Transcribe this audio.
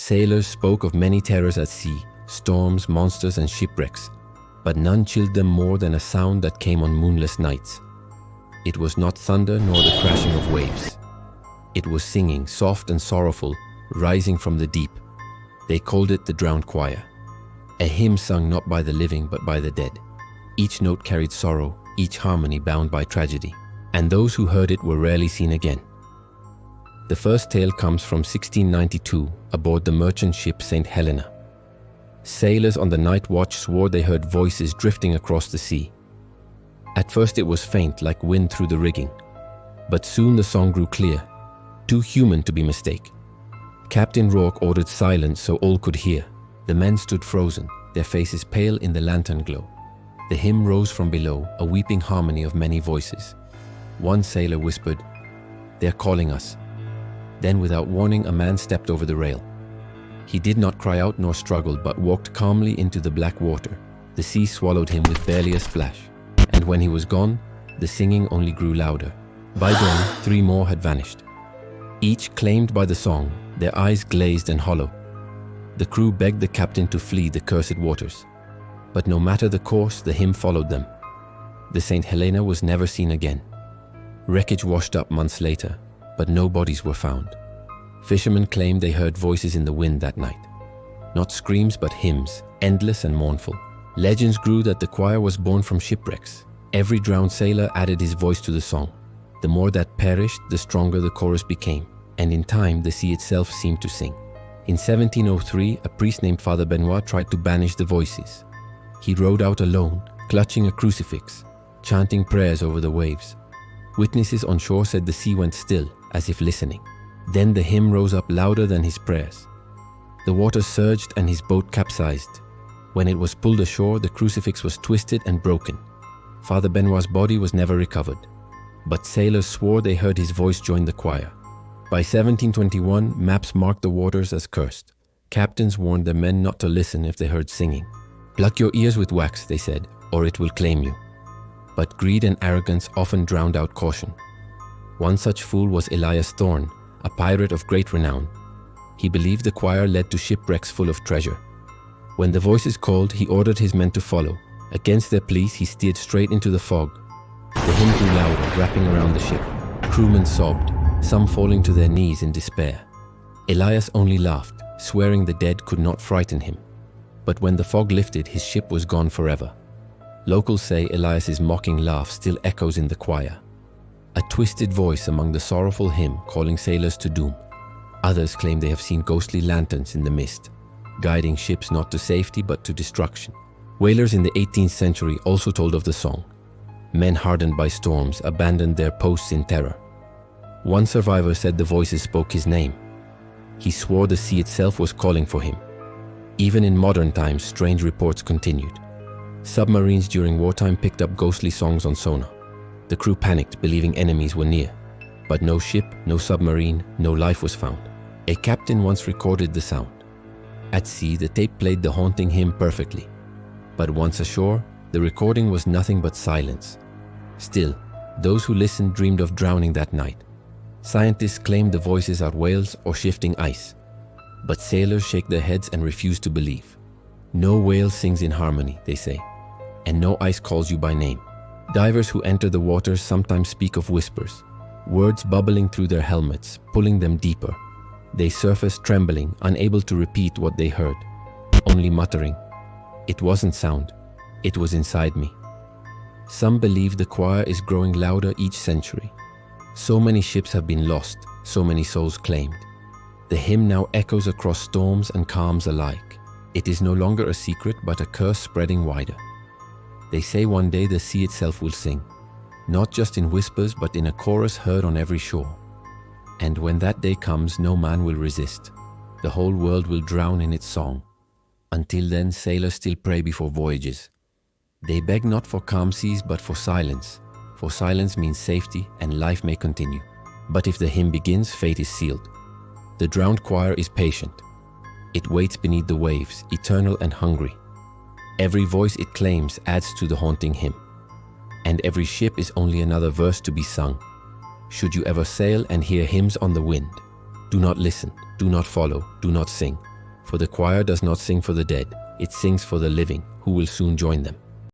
Sailors spoke of many terrors at sea, storms, monsters, and shipwrecks, but none chilled them more than a sound that came on moonless nights. It was not thunder nor the crashing of waves. It was singing, soft and sorrowful, rising from the deep. They called it the drowned choir. A hymn sung not by the living but by the dead. Each note carried sorrow, each harmony bound by tragedy, and those who heard it were rarely seen again. The first tale comes from 1692 aboard the merchant ship St. Helena. Sailors on the night watch swore they heard voices drifting across the sea. At first it was faint, like wind through the rigging, but soon the song grew clear, too human to be mistaken. Captain Rourke ordered silence so all could hear. The men stood frozen, their faces pale in the lantern glow. The hymn rose from below, a weeping harmony of many voices. One sailor whispered, "They're calling us." Then without warning, a man stepped over the rail. He did not cry out nor struggle, but walked calmly into the black water. The sea swallowed him with barely a splash, and when he was gone, the singing only grew louder. By dawn, 3 more had vanished. Each claimed by the song, their eyes glazed and hollow. The crew begged the captain to flee the cursed waters, but no matter the course, the hymn followed them. The St. Helena was never seen again. Wreckage washed up months later, but no bodies were found. Fishermen claimed they heard voices in the wind that night. Not screams, but hymns, endless and mournful. Legends grew that the choir was born from shipwrecks. Every drowned sailor added his voice to the song. The more that perished, the stronger the chorus became, and in time the sea itself seemed to sing. In 1703, a priest named Father Benoit tried to banish the voices. He rowed out alone, clutching a crucifix, chanting prayers over the waves. Witnesses on shore said the sea went still, as if listening. Then the hymn rose up louder than his prayers. The water surged and his boat capsized. When it was pulled ashore, the crucifix was twisted and broken. Father Benoit's body was never recovered, but sailors swore they heard his voice join the choir. By 1721, maps marked the waters as cursed. Captains warned their men not to listen if they heard singing. "Plug your ears with wax," they said, "or it will claim you." But greed and arrogance often drowned out caution. One such fool was Elias Thorne, a pirate of great renown. He believed the choir led to shipwrecks full of treasure. When the voices called, he ordered his men to follow. Against their pleas, he steered straight into the fog. The hymn grew louder, wrapping around the ship. Crewmen sobbed, some falling to their knees in despair. Elias only laughed, swearing the dead could not frighten him. But when the fog lifted, his ship was gone forever. Locals say Elias's mocking laugh still echoes in the choir, a twisted voice among the sorrowful hymn calling sailors to doom. Others claim they have seen ghostly lanterns in the mist, guiding ships not to safety but to destruction. Whalers in the 18th century also told of the song. Men hardened by storms abandoned their posts in terror. One survivor said the voices spoke his name. He swore the sea itself was calling for him. Even in modern times, strange reports continued. Submarines during wartime picked up ghostly songs on sonar. The crew panicked, believing enemies were near. But no ship, no submarine, no life was found. A captain once recorded the sound. At sea, the tape played the haunting hymn perfectly. But once ashore, the recording was nothing but silence. Still, those who listened dreamed of drowning that night. Scientists claim the voices are whales or shifting ice. But sailors shake their heads and refuse to believe. No whale sings in harmony, they say, and no ice calls you by name. Divers who enter the waters sometimes speak of whispers, words bubbling through their helmets, pulling them deeper. They surface trembling, unable to repeat what they heard, only muttering, "It wasn't sound, it was inside me." Some believe the choir is growing louder each century. So many ships have been lost, so many souls claimed. The hymn now echoes across storms and calms alike. It is no longer a secret, but a curse spreading wider. They say one day the sea itself will sing, not just in whispers, but in a chorus heard on every shore. And when that day comes, no man will resist. The whole world will drown in its song. Until then, sailors still pray before voyages. They beg not for calm seas, but for silence means safety and life may continue. But if the hymn begins, fate is sealed. The drowned choir is patient. It waits beneath the waves, eternal and hungry. Every voice it claims adds to the haunting hymn. And every ship is only another verse to be sung. Should you ever sail and hear hymns on the wind, do not listen, do not follow, do not sing. For the choir does not sing for the dead, it sings for the living, who will soon join them.